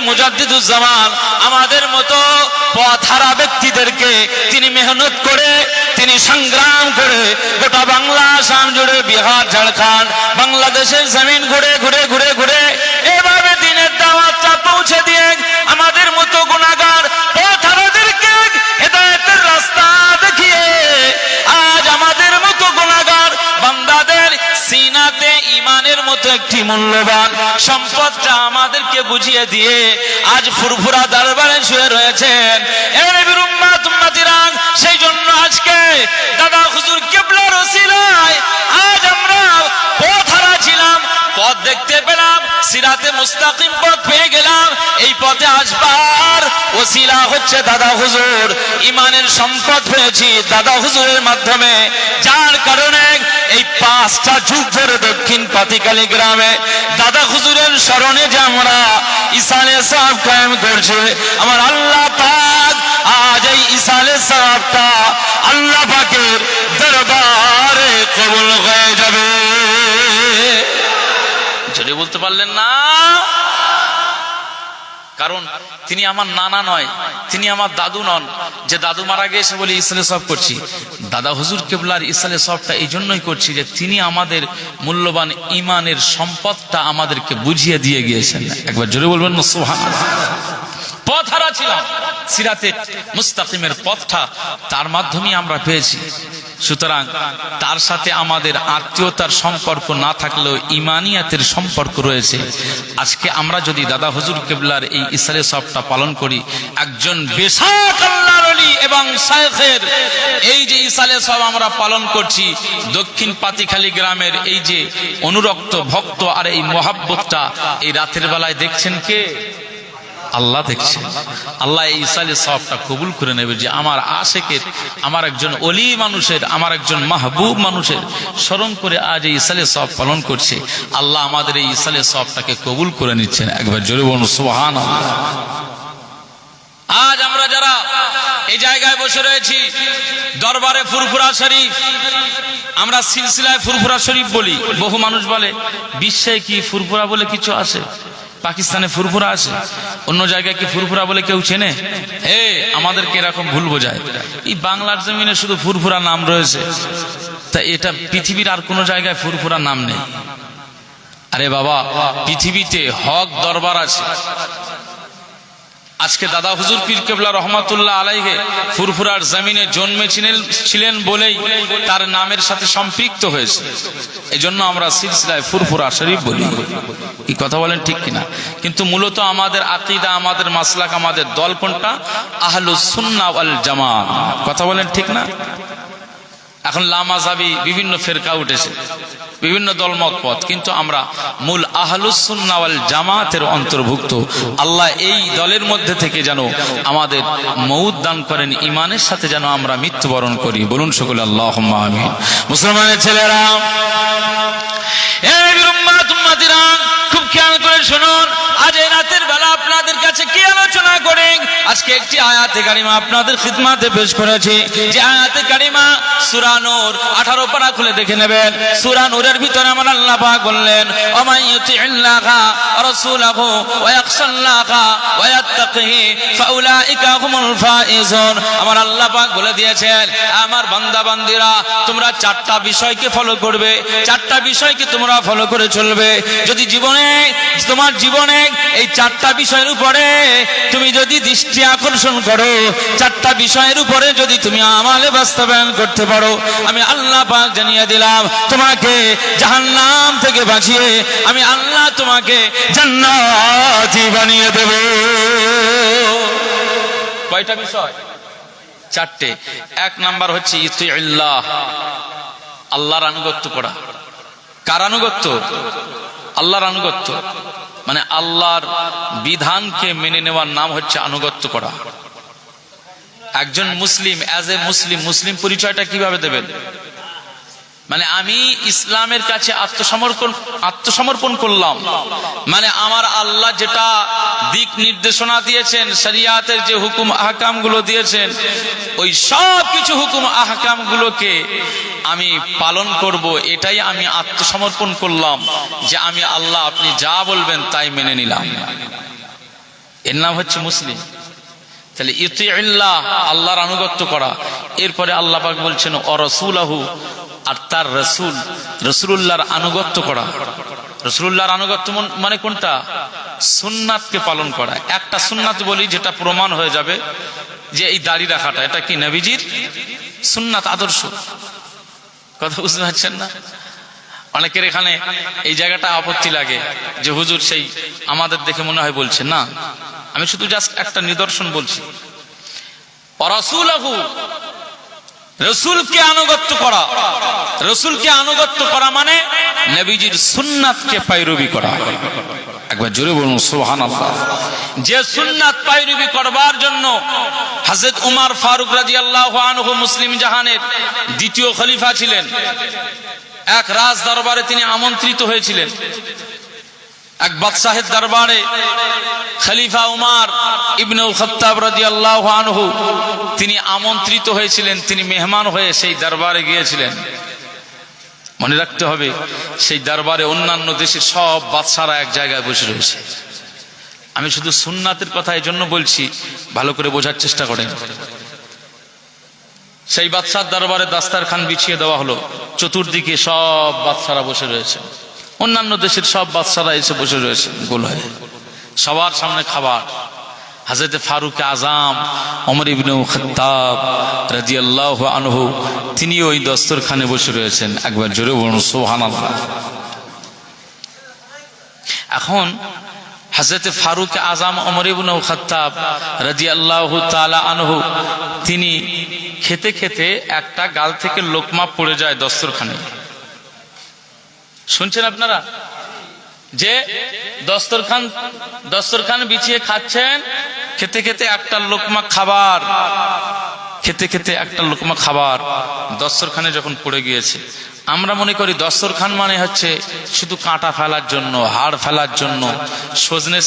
মুজাদ্দিদুজ্জামান আমাদের মতো পথহারা ব্যক্তিদেরকে তিনি মেহনত করে, তিনি সংগ্রাম করে গোটা বাংলা আসাম জুড়ে, বিহার, ঝাড়খণ্ড, বাংলাদেশের জমিন ঘুরে ঘুরে ঘুরে ঘুরে এভাবে দিনের দাওয়াতটা পৌঁছে দিয়ে আমাদের মতো গুনাহগার পথহারাদেরকে হেদায়েতের রাস্তা দেখিয়ে আজ আমাদের মতো গুনাহগার বান্দাদের সিনাতে ঈমানের মতো একটি মূল্যবান সম্পদটা আমাদেরকে বুঝিয়ে দিয়ে আজ ফুরফুরা দরবারে শুয়ে রয়েছেন। এ নবীর উম্মত উম্মতিরা, সেই জন্য আজকে দাদা হুজুর কিবলার ওসিলায় আজ আমরা পথহারা ছিলাম, পথ দেখতে পেলাম, সিরাতে মুস্তাকিম পথ পেয়ে গেলাম। এই পথে আসবার ওসিলা হচ্ছে দাদা হুজুর, ঈমানের সম্পদ পেয়েছি দাদা হুজুরের মাধ্যমে, যার কারণে এই 5টা যুগ ধরে দক্ষিণ পাতিখালী গ্রামে দাদা হুজুরের স্মরণে যে আমরা ইসালে সাহেব কায়েম করছে, আমার আল্লাহ পাক আজ এই ইসালে সাহেবটা আল্লাহ পাকের দরবারে কবুল হয়ে যাবে। যদি বলতে পারলেন না, কারণ তিনি আমার নানা নয়, তিনি আমার দাদু নন যে দাদু মারা গিয়েছে বলে ইসালে সওয়াব করছি। দাদা হুজুর কিবলার ইসালে সওয়াবটা এই জন্যই করছি যে তিনি আমাদের মূল্যবান ঈমানের সম্পদটা আমাদেরকে বুঝিয়ে দিয়ে গিয়েছেন। একবার জোরে বলবেন না সুবহানাল্লাহ। পথহারা ছিলাম, সিরাতে মুস্তাকিমের পথটা তার মাধ্যমে আমরা পেয়েছি। সুতরাং তার সাথে আমাদের আত্মীয়তার সম্পর্ক না থাকলেও ঈমানিয়াতের সম্পর্ক রয়েছে। আজকে আমরা যদি দাদা হুজুর কিবলার এই ইসালে সওয়াবটা পালন করি, একজন বেশাক আল্লাহর ওলি এবং শায়েখের এই যে ইসালে সওয়াব আমরা পালন করছি, দক্ষিণ পাতিখালী গ্রামের এই যে অনুরক্ত ভক্ত আর এই মহাব্বতটা এই রাতের বেলায় দেখছেন কে? আল্লাহ দেখছেন। আল্লাহ এই ইসালে সওয়াবটা কবুল করে নেবে যে আমার আশেকের, আমার একজন ওলি মানুষের, আমার একজন মাহবুব মানুষের স্মরণ করে আজ এই ইসালে সওয়াব পালন করছে। আল্লাহ আমাদের এই ইসালে সওয়াবটাকে কবুল করে নিচ্ছেন। একবার জোরে বলুন সুবহানাল্লাহ। আজ আমরা যারা এই জায়গায় বসে রয়েছি দরবারে ফুরফুরা শরীফ, আমরা সিলসিলায় ফুরফুরা শরীফ বলি। বহু মানুষ বলে বিশ্বে কি ফুরফুরা বলে কিছু আছে? পাকিস্তানে ফুরফুরা আছে, অন্য জায়গায় কি ফুরফুরা বলে কেউ চেনে? আমাদেরকে এরকম ভুল বোঝায়। এই বাংলার জমিনে শুধু ফুরফুরা নাম রয়েছে, তা এটা পৃথিবীর আর কোনো জায়গায় ফুরফুরা নাম নেই। আরে বাবা, পৃথিবীতে হক দরবার আছে। আজকে দাদা হুজুর পীর কেবলা রহমাতুল্লাহ আলাইহি ফুরফুরার জমিনে জন্মেছিলেন বলেই তার নামের সাথে সম্পৃক্ত হয়েছে। এজন্য আমরা সিলসিলায় ফুরফুরা শরীফ বলি। কি কথা বলেন ঠিক কিনা? কিন্তু মূলত আমাদের আকীদা, আমাদের মাসলাক, আমাদের দল কোনটা? আহলুস সুন্নাহ ওয়াল জামাত। কথা বলেন ঠিক না? এখন লামাযাবি বিভিন্ন ফেরকা উঠেছে, বিভিন্ন দলমত পথ, কিন্তু আমরা মূল আহলুস সুন্নাহ ওয়াল জামাতের অন্তর্ভুক্ত। আল্লাহ এই দলের মধ্যে থেকে যেন আমাদের মউত দান করেন, ঈমানের সাথে যেন আমরা মৃত্যুবরণ করি। বলুন সকলে আল্লাহুম্মা আমিন। মুসলমানের ছেলেরা, এই উম্মত উম্মতিরা, খুব খেয়াল করে শুনুন। আজ এই রাতের বেলা আপনাদের কাছে কি আলোচনা করেন? আজকে একটি আয়াতে কারিমা আপনাদের খিদমতে পেশ করেছি, যে আয়াতে কারিমা সূরা নূর 18 পারা খুলে দেখে নেবেন। সূরা নূরের ভিতরে আমার আল্লাহ পাক বললেন, ওয়া ইউতিল্লাহা ওয়া রাসূলাহু ওয়া ইয়াখশাল্লাহা ওয়া ইয়াত্তাকিহি ফাউলাইকা হুমুল ফাইজুন। আমার আল্লাহ পাক বলে দিয়েছেন, আমার বান্দা বান্দীরা, তোমরা 4টা বিষয়কে ফলো করবে, 4টা বিষয়কে তোমরা ফলো করে চলবে। যদি তোমার জীবনে এই 4টা বিষয়ের উপরে তুমি যদি দৃষ্টি আকর্ষণ করো, 4টা বিষয়ের উপরে যদি তুমি আমলে বাস্তবায়ন করতে পারো, আমি আল্লাহ পাক জানিয়ে দিলাম, তোমাকে জাহান্নাম থেকে বাঁচিয়ে আমি আল্লাহ তোমাকে জান্নাতি বানিয়ে দেব। কয়টা বিষয়? 4টে। 1 নাম্বার হচ্ছে ইতিউল্লাহ, আল্লাহর আনুগত্য করা। কার আনুগত্য? আল্লাহর আনুগত্য। মানে আল্লাহর বিধানকে মেনে নেওয়ার নাম হচ্ছে আনুগত্য করা। একজন মুসলিম, অ্যাজ এ মুসলিম পরিচয়টা কিভাবে দেবেন? মানে আমি ইসলামের কাছে আত্মসমর্পণ করলাম, মানে আমার আল্লাহ যেটা দিক নির্দেশনা দিয়েছেন, শরিয়াতের যে হুকুম আহকাম গুলো দিয়েছেন, ওই সব কিছু হুকুম আহকাম গুলোকে আমি পালন করব। এটাই আমি আত্মসমর্পণ করলাম, যে আমি আল্লাহ আপনি যা বলবেন তাই মেনে নিলাম। এর নাম হচ্ছে মুসলিম। তাহলে ইতিউল্লাহ, আল্লাহর আনুগত্য করা। এরপরে আল্লাহ পাক বলছেন ও রাসূলহু, আর তার রাসূল, রাসূলুল্লাহর আনুগত্য করা। রাসূলুল্লাহর আনুগত্য মানে কোনটা? সুন্নাতকে পালন করা। একটা সুন্নাত বলি যেটা প্রমাণ হয়ে যাবে যে এই দাড়ি রাখাটা এটা কি নবীজির সুন্নাত, আদর্শ। কথা বুঝতে পারছেন না? অনেকের এখানে এই জায়গাটা আপত্তি লাগে যে হুজুর সেই আমাদের দেখে মনে হয় বলছে না, আমি শুধু জাস্ট একটা নিদর্শন বলছি। রাসূলহু, রাসূলকে আনুগত্য করা। রাসূলকে আনুগত্য করা মানে নবীজির সুন্নাতকে পায়রবি করা। একবার জোরে বলুন সুবহানাল্লাহ। যে সুন্নাত পায়রবি করবার জন্য হযরত উমর ফারুক রাদিয়াল্লাহু আনহু মুসলিম জাহানের দ্বিতীয় খলিফা ছিলেন, এক রাজ দরবারে তিনি আমন্ত্রিত হয়েছিলেন। এক বাদশাহের দরবারে খলিফা উমর ইবনে খাত্তাব রাদিয়াল্লাহু আনহু তিনি আমন্ত্রিত হয়েছিলেন, তিনি মেহমান হয়ে সেই দরবারে গিয়েছিলেন। মনে রাখতে হবে সেই দরবারে অন্যান্য দেশের সব বাদশারা এক জায়গায় বসে রয়েছে। আমি শুধু সুন্নাতের কথা এই জন্য বলছি, ভালো করে বোঝার চেষ্টা করেন। সেই বাদশার দরবারে দাস্তারখান বিছিয়ে দেওয়া হলো, চতুর্দিকে সব বাদশারা বসে রয়েছে, অন্যান্য দেশের সব বাদশারা এসে বসে রয়েছে গোল হয়ে, সবার সামনে খাবার। হযরত ফারুক আজম ওমর ইবনে খাত্তাব রাদিয়াল্লাহু আনহু তিনি ওই দস্তরখানে বসে রয়েছেন। একবার জোরে বলুন সুবহানাল্লাহ। এখন হযরত ফারুক আজম ওমর ইবনে খাত্তাব রাদিয়াল্লাহু তাআলা আনহু তিনি খেতে খেতে একটা গাল থেকে লোকমা পড়ে যায় দস্তরখানে। শুনছেন আপনারা? যে দস্তরখান বিছিয়ে খাচ্ছেন, খেতে খেতে একটা লোকমা খাবার, খেতে খেতে একটা লোকমা খাবার দস্তরখানে যখন পড়ে গিয়েছে। আমরা মনে করি দস্তরখান মানে হচ্ছে শুধু কাঁটা ফেলার জন্য, হাড় ফেলার জন্য, সজনে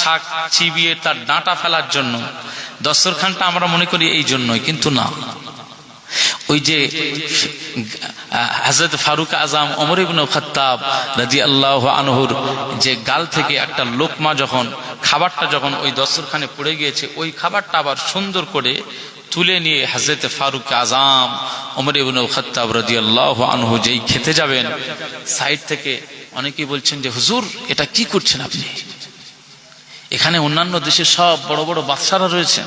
শাক চিবিয়ে তার ডাঁটা ফেলার জন্য দস্তরখানটা আমরা মনে করি এই জন্যই, কিন্তু না। ওই যে হযরত ফারুক আজম ওমর ইবনে খাত্তাব রাদিয়াল্লাহু আনহুর যে গাল থেকে একটা লোকমা যখন খাবারটা যখন ওই দস্তরখানে পড়ে গিয়েছে, ওই খাবারটা আবার সুন্দর করে তুলে নিয়ে হযরত ফারুক আজম ওমর ইবনে খাত্তাব রাদিয়াল্লাহু আনহু যেই খেতে যাবেন, সাইড থেকে অনেকেই বলছেন যে হুজুর এটা কি করছেন আপনি? এখানে অন্যান্য দেশের সব বড় বড় বাদশারা রয়েছে,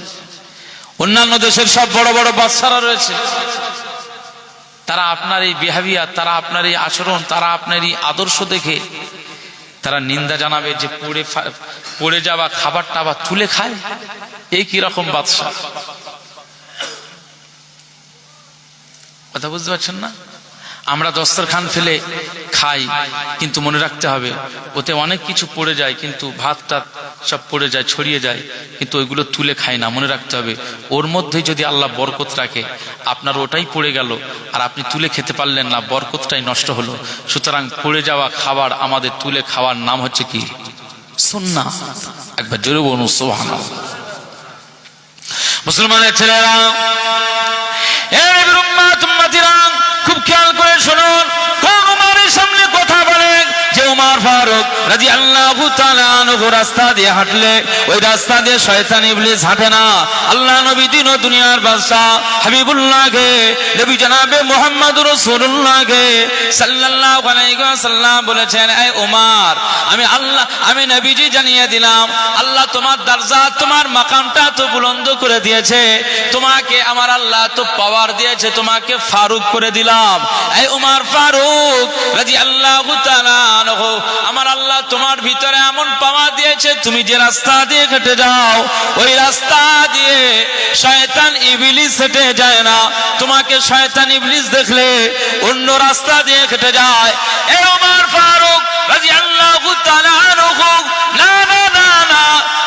অন্যান্য দেশের সব বড় বড় বাদশারা রয়েছে, তারা আপনার এই বিহেভিয়ার, তারা আপনার এই আচরণ, তারা আপনার এই আদর্শ দেখে তারা নিন্দা জানাবে যে পড়ে যাওয়া খাবারটা আবার তুলে খায়। এই কি রকম বাদশা? কথা বুঝতে পারছেন না? আমরা দস্তরখান ফেলে খাই, কিন্তু মনে রাখতে হবে ওতে অনেক কিছু পড়ে যায়, কিন্তু ভাতটা সব পড়ে যায়, ছড়িয়ে যায়, কিন্তু ওইগুলো তুলে খাই না। মনে রাখতে হবে ওর মধ্যে যদি আল্লাহ বরকত রাখে, আপনার ওটাই পড়ে গেল আর আপনি তুলে খেতে পারলেন না, বরকতটাই নষ্ট হলো। সুতরাং পড়ে যাওয়া খাবার আমাদের তুলে খাওয়ার নাম হচ্ছে কি? সুন্নাহ। একবার জোরে বলুন সুবহানাল্লাহ। মুসলমানের ছেলেরা, খুব খেয়াল করে শুনুন, কোন উমরের সামনে কথা বলে যে উমর ফারুক রাদিয়াল্লাহু তাআলা আনহু রাস্তা দিয়ে হাঁটলে ওই রাস্তা দিয়ে শয়তান ইবলিস হাঁটে না। আল্লাহ নবী দিন ও দুনিয়ার বাদশা হাবিবুল্লাহকে, নবী জনাবে মুহাম্মদুর রাসূলুল্লাহকে সাল্লাল্লাহু আলাইহি ওয়াসাল্লাম বলেছেন, এই উমর, আমি নবীজি জানিয়ে দিলাম, আল্লাহ তোমার দরজা, তোমার মাকামটা তো বুলন্দ করে দিয়েছে, তোমাকে আমার আল্লাহ তো পাওয়ার দিয়েছে, তোমাকে ফারুক করে দিলাম। এই উমর ফারুক রাদিয়াল্লাহু তাআলা আনহু, আমার আল্লাহ তোমার ভিতরে এমন পাওয়ার দিয়েছে, তুমি যে রাস্তা দিয়ে হেঁটে যাও ওই রাস্তা দিয়ে শয়তান ইবলিস হেঁটে যায় না। তোমাকে শয়তান ইবলিস দেখলে অন্য রাস্তা দিয়ে হেঁটে যায়। এই উমর ফারুক রাদিয়াল্লাহু তাআলা আনহু, না না না না,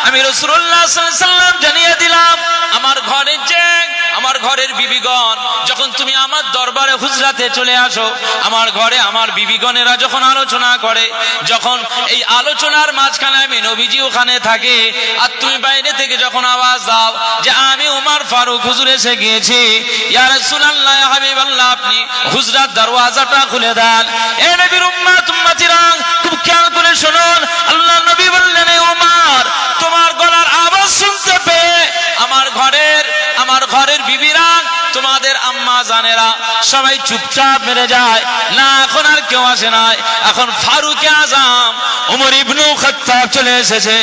আমি রাসূলুল্লাহ সাল্লাল্লাহু আলাইহি ওয়াসাল্লাম জানিয়ে দিলাম, আমার ঘরের বিবিগণ যখন তুমি আমার দরবারে হুজরাতে চলে আসো, আমার ঘরে আমার বিবিগণেরা যখন আলোচনা করে, যখন এই আলোচনার মাঝখানে আমি নবীজি ওখানে থাকে, আর তুমি বাইরে থেকে যখন আওয়াজ দাও যে আমি উমর ফারুক হুজুর এসে গিয়েছি, ইয়া রাসূলুল্লাহ, ইয়া হাবিবাল্লাহ, আপনি হুজরার দরওয়াজাটা খুলে দেন। এ নবীর উম্মতিরা, খুব খেয়াল করে শুনুন, আল্লাহ নবী বললেন, উমর, তোমার গলার আওয়াজ জানেরা সবাই চুপচাপ মেরে যায় না, এখন আর কেউ আসে নাই। এখন ফারুকে আজম ওমর ইবনে খাত্তাব চলে এসেছে।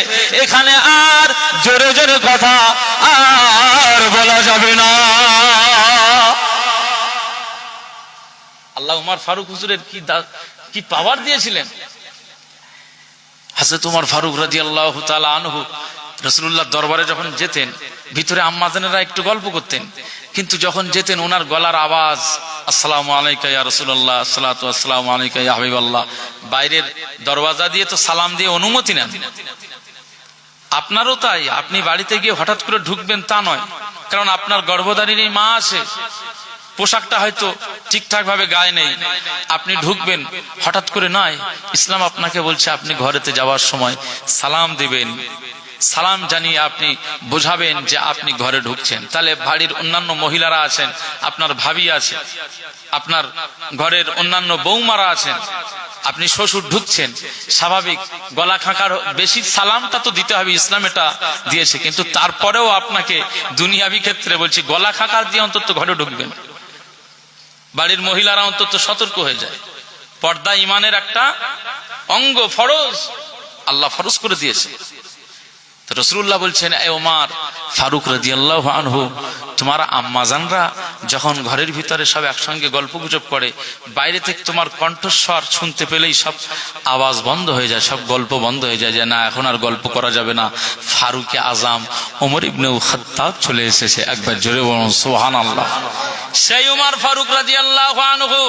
এখানে আর জোরে জোরে কথা আর বলা যাবে না। আল্লাহ উমর ফারুক হুজুরের কি পাওয়ার দিয়েছিলেন। হযরত উমর ফারুক রাদিয়াল্লাহু তাআলা আনহু রাসূলুল্লাহ দরবারে যখন যেতেন, ভিতরে আম্মাজানেরা একটু গল্প করতেন, কিন্তু যখন যেতেন ওনার গলার আওয়াজ আসসালামু আলাইকা ইয়া রাসূলুল্লাহ, আসসালাতু আসসালামু আলাইকা ইয়া হাবিবাল্লাহ, বাইরের দরওয়াজা দিয়ে তো সালাম দিয়ে অনুমতি নেন। আপনারও তাই, আপনি বাড়িতে গিয়ে হঠাৎ করে ঢুকবেন তা নয়, কারণ আপনার গর্ভধারিণী মা আছে, পোশাকটা হয়তো ঠিকঠাক ভাবে গায়ে নেই, আপনি ঢুকবেন হঠাৎ করে নয়। ইসলাম আপনাকে বলছে আপনি ঘরেতে যাওয়ার সময় সালাম দিবেন, সালাম জানিয়ে আপনি বোঝাবেন যে আপনি ঘরে ঢুকছেন। তাহলে বাড়ির অন্যান্য মহিলারা আছেন, আপনার ভাবি আছে, আপনার ঘরের অন্যান্য বৌমারা আছেন, আপনি শ্বশুর ঢুকছেন, স্বাভাবিক গলা খাঁকার বেশি সালামটা তো দিতে হবে, ইসলাম এটা দিয়েছে, কিন্তু তারপরেও আপনাকে দুনিয়াবি ক্ষেত্রে বলছি গলা খাঁকার দিয়ে অন্তত ঘরে ঢুকবেন। বাড়ির মহিলারা অন্তত সতর্ক হয়ে যায়। পর্দা ইমানের একটা অঙ্গ, ফরজ, আল্লাহ ফরজ করে দিয়েছে। তো রাসূলুল্লাহ বলছেন, এ ওমর ফারুক রাদিয়াল্লাহু আনহু, তোমার আম্মাজানরা যখন ঘরের ভিতরে সব একসঙ্গে গল্পগুজব করে, বাইরে থেকে তোমার কণ্ঠস্বর শুনতে পেলেই সব আওয়াজ বন্ধ হয়ে যায়, সব গল্প বন্ধ হয়ে যায়, যে না এখন আর গল্প করা যাবে না, ফারুকে আজম ওমর ইবনে খাত্তাব চলে এসেছে। একবার জোরে বলুন সুবহানাল্লাহ। সেই ওমর ফারুক রাদিয়াল্লাহু আনহু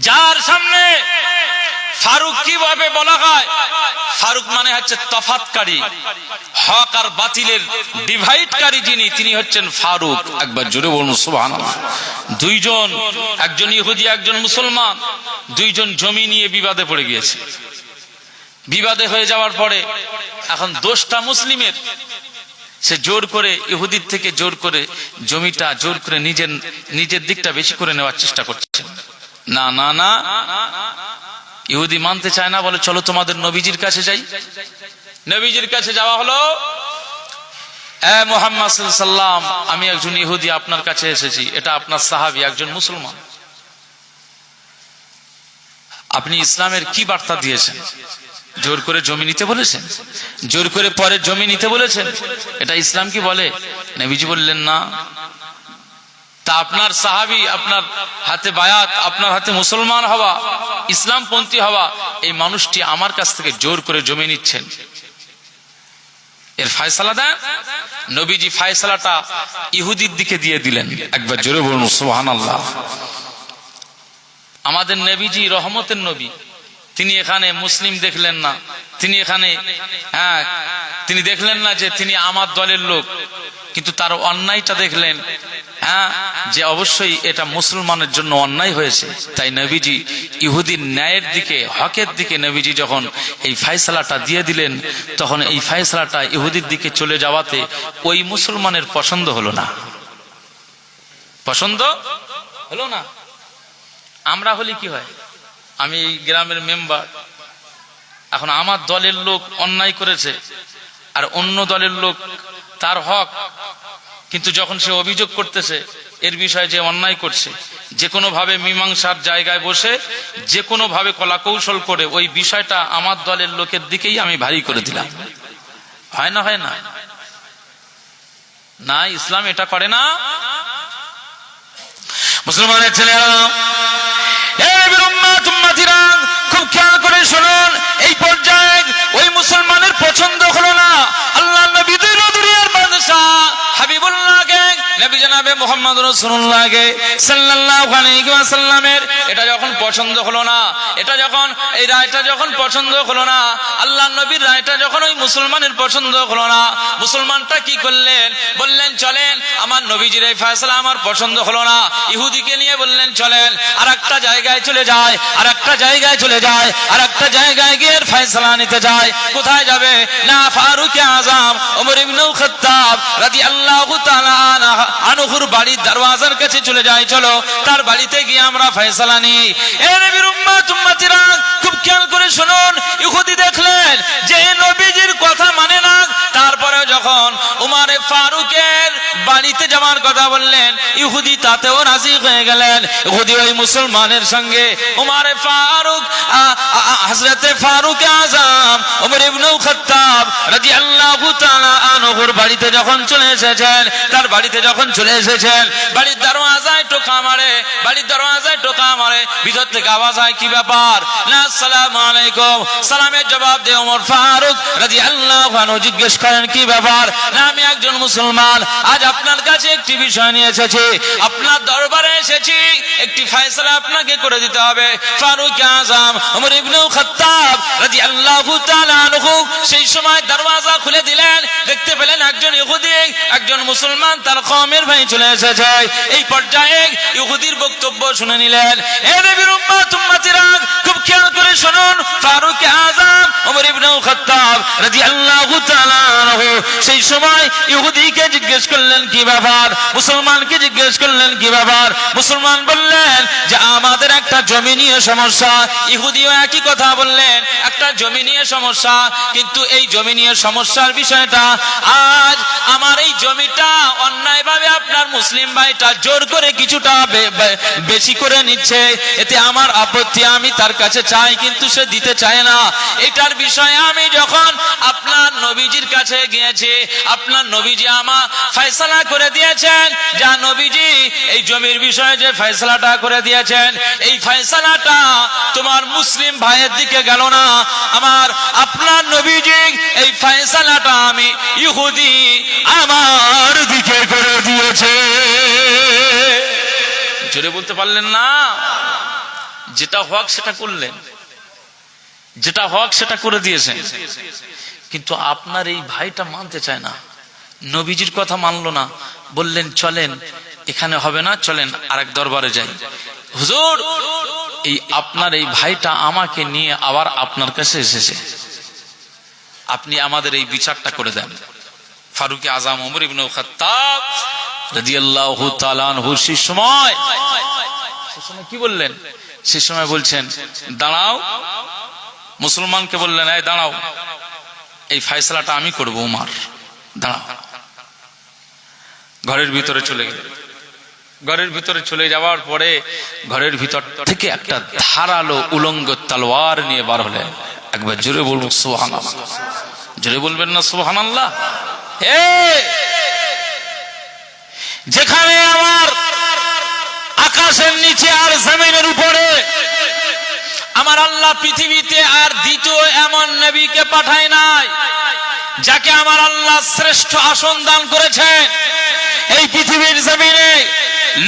যার সামনে ফারুক কিভাবে বলা হয়, ফারুক মানে হচ্ছে তফাৎকারী, হক আর বাতিলের ডিভাইডকারী যিনি, তিনি হচ্ছেন ফারুক। একবার জোরে বলুন সুবহানাল্লাহ। দুইজন, একজন ইহুদি একজন মুসলমান, দুইজন জমি নিয়ে বিবাদে পড়ে গিয়েছে। বিবাদে হয়ে যাওয়ার পরে এখন দোষটা মুসলিমের, সে জোর করে ইহুদির থেকে জোর করে জমিটা জোর করে নিজের দিকটা বেশি করে নেওয়ার চেষ্টা করছে। না না না, ইহুদি মানতে চায় না, বলে চলো তোমাদের নবীজির কাছে যাই। নবীজির কাছে যাওয়া হলো, এ মুহাম্মদ সাল্লাল্লাহু আলাইহি ওয়াসাল্লাম, আমি একজন ইহুদি আপনার কাছে এসেছি, এটা আপনার সাহাবী একজন মুসলমান, আপনি ইসলামের কি বার্তা দিয়েছেন? জোর করে জমি নিতে বলেছেন, জোর করে পরে জমি নিতে বলেছেন, এটা ইসলাম কি বলে? নবীজি বললেন না। তা আপনার সাহাবী, আপনার হাতে বায়াত, আপনার হাতে মুসলমান হওয়া, ইসলামপন্থী হওয়া, এই মানুষটি আমার কাছ থেকে জোর করে জমি নিচ্ছেন, এর ফয়সালা দেন। নবীজি ফয়সালাটা ইহুদির দিকে দিয়ে দিলেন। একবার জোরে বলুন সুবহানাল্লাহ। আমাদের নবীজি রহমতের নবী, তিনি এখানে মুসলিম দেখলেন না, তিনি এখানে তিনি দেখলেন না যে তিনি আমার দলের লোক, কিন্তু তার অন্যায়টা দেখলেন, যে অবশ্যই এটা মুসলমানের জন্য অন্যায় হয়েছে। তাই নবীজি ইহুদির ন্যায়ের দিকে, হকের দিকে নবীজি যখন এই ফয়সালাটা দিয়ে দিলেন, তখন এই ফয়সালাটা ইহুদির দিকে চলে যাওয়াতে ওই মুসলমানের পছন্দ হলো না, পছন্দ হলো না। আমরা হলে কি হয়, আমি এই গ্রামের মেম্বার, এখন আমার দলের লোক অন্যায় করেছে আর অন্য দলের লোক তার হক, কিন্তু যখন সে অভিযোগ করতেছে এর বিষয়ে যে অন্যায় করছে, যে কোনো ভাবে মীমাংসার জায়গায় বসে যে কোনো ভাবে কলা কৌশল করে ওই বিষয়টা আমার দলের লোকের দিকেই আমি ভারী করে দিলাম। হয় না? হয় না? না, ইসলাম এটা করে না। মুসলমানের ছেলেরা, খুব খেয়াল করে শুনুন, এই পর্যায়ে ওই মুসলমানের পছন্দ হলো না। আল্লাহ নবী দুনিয়ার বাদশা হাবিবুল্লাহকে, নবী জনাবে মুহাম্মদ রাসূলুল্লাহকে সাল্লাল্লাহু আলাইহি ওয়াসাল্লামের এটা যখন পছন্দ হলো না, এটা যখন এই রায়টা যখন পছন্দ হলো না, আল্লাহ নবীর রায়টা যখন ওই মুসলমানের পছন্দ হলো না, মুসলমানটা কি করলেন? বললেন চলেন, আমার নবীজির এই ফয়সালা আমার পছন্দ হলো না। ইহুদিকে নিয়ে বললেন চলেন আর একটা জায়গায় চলে যায়, আর একটা জায়গায় চলে যায়, আর একটা জায়গায় গিয়ে ফয়সালা নিতে যায়। কোথায় যাবে? না, ফারুকে আজম ওমর ইবনে খাত্তাব রাদিয়াল্লাহু তাআলা আনহুর বাড়ির দরওয়াজার কাছে চলে যায়। চলো তার বাড়িতে গিয়ে আমরা ফয়সালা নিই। এ নবীর উম্মতিরা, খুব খেয়াল করে শুনুন, ইহুদি দেখলেন যে নবীজির কথা মানে না, তারপরে যখন উমর ফারুকের বাড়িতে যাওয়ার কথা বললেন, ইহুদি তাতেও রাজি হয়ে গেলেন। ইহুদি ওই মুসলমানের সঙ্গে উমারে ফারুক হযরতে ফারুক আযম ওমর ইবনে খাত্তাব রাদিয়াল্লাহু তাআলা আনহুর বাড়িতে যখন চলে এসেছেন, তার বাড়িতে যখন চলে এসেছেন, বাড়ির দরওয়াজায় টোকা মারে, বাড়ির দরওয়াজায় টোকা মারে, ভিতর থেকে আওয়াজ হয়, কি ব্যাপার? না, আসসালামু আলাইকুম। সালামের জবাব দিয়ে ওমর ফারুক রাদিয়াল্লাহু আনহু জিজ্ঞেস করেন, কি ব্যাপার? না, আমি একজন মুসলমান, আজ আপনার কাছে একটি বিষয় নিয়ে এসেছি, আপনার দরবারে এসেছি, একটি ফয়সালা আপনাকে করে দিতে হবে। ফারুক আযম ওমর ইবনে খাত্তাব রাদিয়াল্লাহু তাআলা আনহু সেই সময় দরওয়াজা খুলে দিলেন, দেখতে পেলেন একজন ইহুদি, একজন মুসলমান, তার কওমের ভাই চলে এসেছে। এই পর্যায়ে ইহুদির বক্তব্য শুনে নিলেন। এ নবীর উম্মত উম্মতিরা, খুব খেয়াল করে শুনুন। ফারুক আযম ওমর ইবনে খাত্তাব রাদিয়াল্লাহু তাআলা আনহু সেই সময় ইহুদিকে জিজ্ঞেস করলেন, কি ব্যাপার? মুসলমানকে জিজ্ঞেস করলেন, কি ব্যাপার? মুসলমান বললেন যে আমাদের একটা জমি নিয়ে সমস্যা। ইহুদিও একই কথা বললেন, একটা জমি নিয়ে সমস্যা, কিন্তু এই জমি নিয়ে সমস্যার বিষয়টা, আজ আমার এই জমিটা অন্যায়ভাবে আপনার মুসলিম ভাইটা জোর করে কিছুটা বেশি করে নিচ্ছে, এতে আমার আপত্তি, আমি তার কাছে চাই কিন্তু সে দিতে চায় না। এটার বিষয়ে আমি যখন আপনার নবীজির কাছে গিয়েছি, আপনার নবীজি আমার ফয়সালা করে দিয়েছেন। যা নবীজি এই জমির বিষয়ে যে ফয়সালাটা করে দিয়েছেন, এই ফয়সালাটা তোমার মুসলিম ভাইয়ের দিকে গেল না, আমার আপনার নবীজি এই ফয়সালাটা আমি ইহুদি আমার দিকে করে দিয়েছে। জোরে বলতে পারলেন না? যেটা হক সেটা করলেন, যেটা হক সেটা করে দিয়েছেন, কিন্তু আপনার এই ভাইটা মানতে চায় না, নবীজির কথা মানলো না। বললেন চলেন, এখানে হবে না, চলেন আরেক দরবারে যাই। হুজুর, এই আপনার এই ভাইটা আমাকে নিয়ে আবার আপনার কাছে এসেছে, আপনি আমাদের এই বিচারটা করে দেন। ফারুক আযম ওমর ইবনে খাত্তাব রাদিয়াল্লাহু তাআলা আনহু সেই সময় কি বললেন? সে সময় বলছেন, দাঁড়াও। মুসলমানকে বললেন, এই দাঁড়াও, এই ফয়সালাটা আমি করব, উমার দাঁড়াও। ঘরের ভিতরে চলে গেল। ঘরের ভিতরে চলে যাওয়ার পরে ঘরের ভিতর থেকে একটা ধারালো উলঙ্গ তলোয়ার নিয়ে বার হলেন। একবার জোরে বলবো সুবহানাল্লাহ। জোরে বলবেন না সুবহানাল্লাহ? যেখানে আমার আকাশের নিচে আর জমিনের উপরে আমার আল্লাহ পৃথিবীতে আর দ্বিতীয় এমন নবীকে পাঠায় নাই, যাকে আমার আল্লাহ শ্রেষ্ঠ আসন দান করেছেন। এই পৃথিবীর জমিনে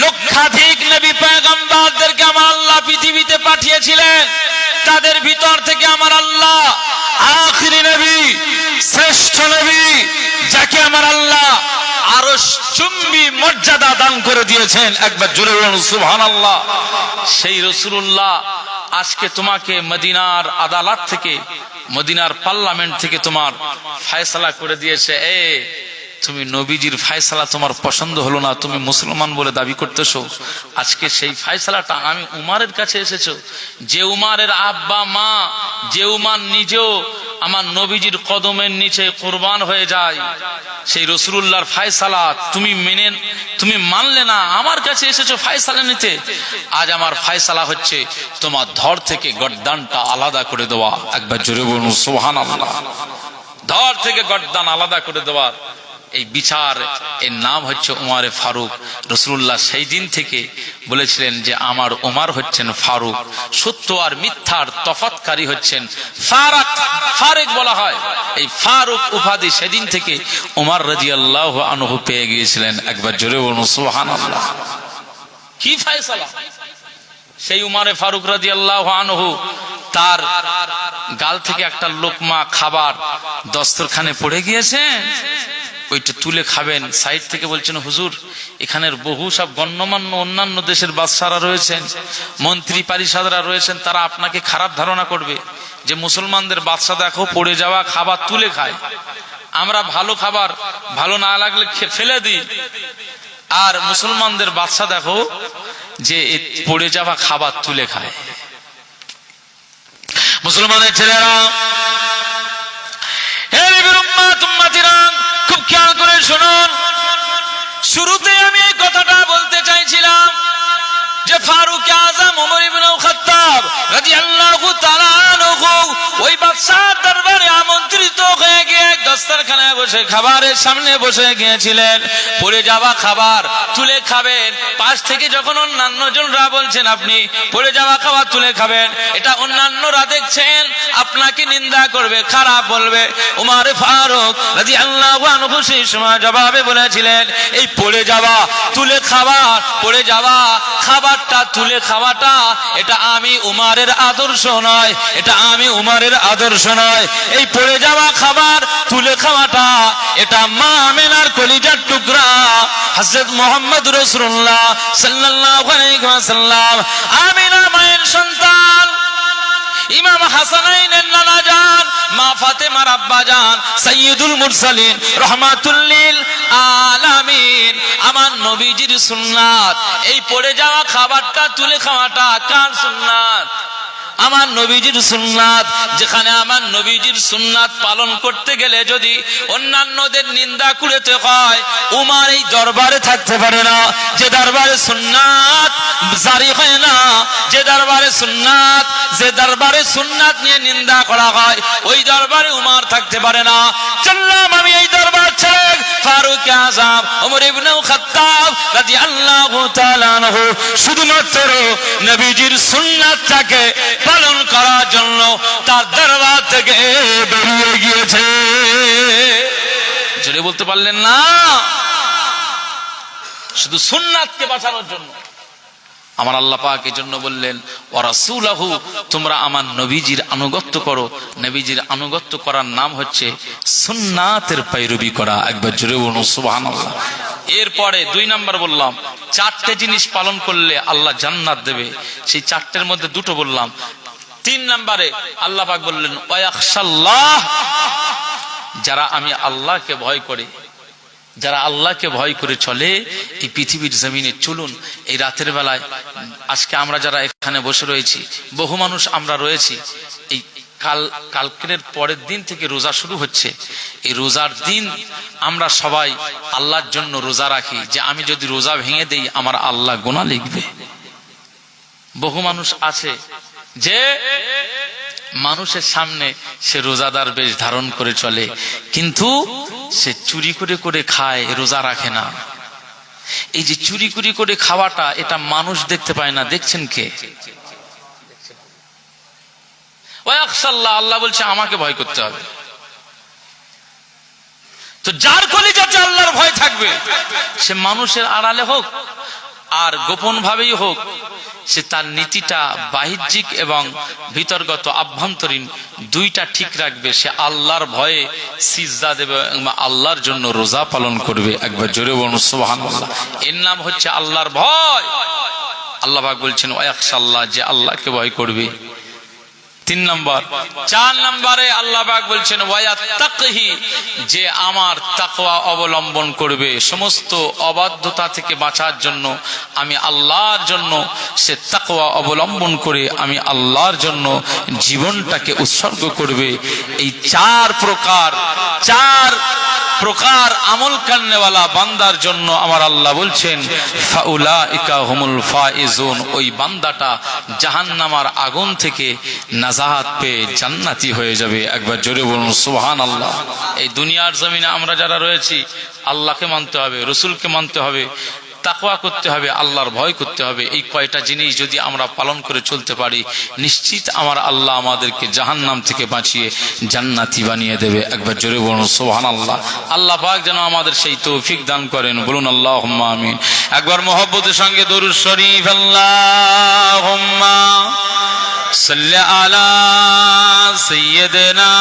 লক্ষাধিক নবী পয়গম্বরদেরকে আমার আল্লাহ পৃথিবীতে পাঠিয়েছিলেন, তাদের ভিতর থেকে আমার আল্লাহ আখিরি নবী, শ্রেষ্ঠ নবী, যাকে আমার আল্লাহ আরশ চুম্বী মর্যাদা দান করে দিয়েছেন। একবার জোরে বলুন সুবহানাল্লাহ। সেই রাসূলুল্লাহ আজকে তোমাকে মদিনার আদালত থেকে, মদিনার পার্লামেন্ট থেকে তোমার ফয়সালা করে দিয়েছে। তুমি নবীজির ফয়সালা তোমার পছন্দ হলো না, তুমি মুসলমান বলে দাবি করতেছো, আজকে সেই ফয়সালাটা আমি উমারের কাছে এসেছো, যে উমারের আব্বা মা, যে উমার নিজেও আমার নবীজির কদমের নিচে কুরবান হয়ে যায়, সেই রাসূলুল্লাহর ফয়সালা তুমি মানলে না, আমার কাছে এসেছো ফয়সালা নিতে। আজ আমার ফয়সালা হচ্ছে তোমার ধর থেকে গর্দানটা আলাদা করে দেওয়া। একবার জোরে বলুন সুবহানাল্লাহ। ধর থেকে গর্দান আলাদা করে দেওয়া এই বিচার, এর নাম হচ্ছে উমারে ফারুক। রাসূলুল্লাহ সেই দিন থেকে বলেছিলেন যে আমার উমার হচ্ছেন ফারুক, সত্য আর মিথ্যার তফাৎকারী হচ্ছেন ফারুক বলা হয়। এই ফারুক উপাধি সেদিন থেকে উমার রাদিয়াল্লাহু আনহু পেয়ে গিয়েছিলেন। একবার জোরে বলুন সুবহানাল্লাহ। কি ফয়সালা! সেই উমারে ফারুক রাদিয়াল্লাহু আনহু, তার গাল থেকে একটা লোকমা খাবার দস্তরখানে পড়ে গিয়েছে, ওইটা তুলে খাবেন। সাইড থেকে বলছেন, হুজুর এখানের বহু সব গণ্যমান্য অন্যান্য দেশের বাদশারা রয়েছেন, মন্ত্রী পরিষদরা রয়েছেন, তারা আপনাকে খারাপ ধারণা করবে যে মুসলমানদের বাদশা দেখো পড়ে যাওয়া খাবার তুলে খায়, আমরা ভালো খাবার ভালো না লাগলে ফেলে দিই, আর মুসলমানদের বাদশা দেখো যে পড়ে যাওয়া খাবার তুলে খায়। মুসলমানের ছেলেরা, খুব খেয়াল করে শুনুন, ফারুক আযম ওমর ইবনে খাত্তাব রাদিয়াল্লাহু তাআলা আনহু ওই বাদশার দরবারে আমন্ত্রিত হয়ে গিয়ে দস্তরখানায় বসে খাবারের সামনে বসে গিয়েছিলেন। পড়ে যাওয়া খাবার তুলে খাবেন। পাশ থেকে যখন অন্যান্য জনরা বলছেন আপনি পড়ে যাওয়া খাবার তুলে খাবেন, এটা অন্যান্যরা দেখছেন, আপনাকে নিন্দা করবে, খারাপ বলবে। ওমর ফারুক রাদিয়াল্লাহু আনহু সেই সময় জবাবে বলেছিলেন, এই পড়ে যাওয়া তুলে খাবার, পড়ে যাওয়া খাবারটা তুলে খাওয়াটা এটা আমি উমারের আদর্শ নয়, এটা আমি উমারের আদর্শ নয়। এই পড়ে যাওয়া খাবার তুলে খাওয়াটা এটা মা আমেনার কলিজার টুকরা হযরত মুহাম্মদ রাসূলুল্লাহ সাল্লাল্লাহু আলাইহি ওয়াসাল্লাম আমিনা মায়ের সন্তান ইমাম হাসানাইনের নানা জান মা ফাতেমার আব্বা জান সাইয়্যিদুল মুরসালিন রাহমাতুল লিল আলামিন আমার নবীজির সুন্নাত। এই পড়ে যাওয়া খাবারটা তুলে খাওয়াটা কার সুন্নাত? আমার নবীজির সুন্নাত। যেখানে আমার নবীজির সুন্নাত পালন করতে গেলে যদি অন্যান্যদের নিন্দা করতে হয়, উমার এই দরবারে থাকতে পারে না। যে দরবারে সুন্নাত জারি হয় না, যে দরবারে সুন্নাত নিয়ে নিন্দা করা হয়, ওই দরবারে উমার থাকতে পারে না। চললাম আমি এই দরবার ছেড়ে ফারুক আযম ওমর ইবনে খাত্তাব রাদিয়াল্লাহু তাআলা আনহু শুধুমাত্র নবীজির সুন্নাতটাকে পালন করার জন্য তার দরবার থেকে বেরিয়ে গিয়েছে। জোরে বলতে পারলেন না? শুধু সুন্নাতকে বাঁচানোর জন্য আমার আল্লাহ পাক এই জন্য বললেন ওয়া রাসূলহু, তোমরা আমার নবীজির আনুগত্য করো। নবীজির আনুগত্য করার নাম হচ্ছে সুন্নাতের पैरवी করা। একবার জোরে বলুন সুবহানাল্লাহ। এরপরে 2 নাম্বার বললাম 4টে জিনিস পালন করলে আল্লাহ জান্নাত দেবে। সেই 4টের মধ্যে 2টো বললাম। 3 নম্বরে আল্লাহ পাক বললেন ওয়া ইয়াখশাল্লাহ, যারা আমি আল্লাহকে ভয় করি, যারা আল্লাহকে ভয় করে চলে এই পৃথিবীর জমিনে। চলুন এই রাতের বেলায় আজকে আমরা যারা এখানে বসে রয়েছি, বহু মানুষ আমরা রয়েছি, এই কালকের পরের দিন থেকে রোজা শুরু হচ্ছে। এই রোজার দিন আমরা সবাই আল্লাহর জন্য রোজা রাখি যে আমি যদি রোজা ভেঙে দেই আমার আল্লাহ গুনাহ লিখবে। বহু মানুষ আছে যে মানুষের সামনে সে রোজাদার বেশ ধারণ করে চলে, কিন্তু সে চুরি করে করে খায়, রোজা রাখে না। এই যে চুরি করে খাওয়াটা এটা মানুষ দেখতে পায় না, দেখছেন কে? আল্লাহ বলছে আমাকে ভয় করতে হবে। তো যার কলিজাতে আল্লাহর ভয় থাকবে সে মানুষের আড়ালে হোক আর গোপন ভাবেই হোক, সে তার নীতিটা বাহ্যিক এবং ভিতরগত আভ্যন্তরীণ দুইটা ঠিক রাখবে। সে আল্লাহর ভয়ে সিজদা দেবে এবং আল্লাহর জন্য রোজা পালন করবে। একবার জোরে বলুন সুবহানাল্লাহ। এর নাম হচ্ছে আল্লাহর ভয়। আল্লাহ পাক বলছেন ওয়া ইয়াখশাল্লাহ, যে আল্লাহকে ভয় করবে। 3 নম্বর। 4 নম্বরে আল্লাহ পাক বলছেন ওয়া ইয়াত্তাকি, যে আমার তাকওয়া অবলম্বন করবে। সমস্ত অবাধ্যতা থেকে বাঁচার জন্য আমি আল্লাহর জন্য সে তাকওয়া অবলম্বন করে আমি আল্লাহর জন্য জীবনটাকে উৎসর্গ করবে। এই 4 প্রকার আমল করনেওয়ালা বান্দার জন্য আমার আল্লাহ বলছেন ফাউলাইকা হুমুল ফাইজুন, ওই বান্দাটা জাহান্নামের আগুন থেকে নাজাত পেয়ে জান্নাতি হয়ে যাবে। একবার জোরে বলুন সুবহানাল্লাহ। এই দুনিয়ার জমিনে আমরা যারা রয়েছি আল্লাহকে মানতে হবে, রসুলকে মানতে হবে, তাকওয়া করতে হবে, আল্লাহর ভয় করতে হবে। এই কয়টা জিনিস যদি আমরা পালন করে চলতে পারি, নিশ্চিত আমার আল্লাহ আমাদেরকে জাহান্নাম থেকে বাঁচিয়ে জান্নাতি বানিয়ে দেবে। একবার জোরে বলুন সুবহানাল্লাহ। আল্লাহ পাক যেন আমাদের সেই তৌফিক দান করেন। বলুন আল্লাহুম্মা আমিন। একবার মহব্বতের সঙ্গে দরুদ শরীফ আল্লাহুম্মা সাল্লি আলা সাইয়্যিদিনা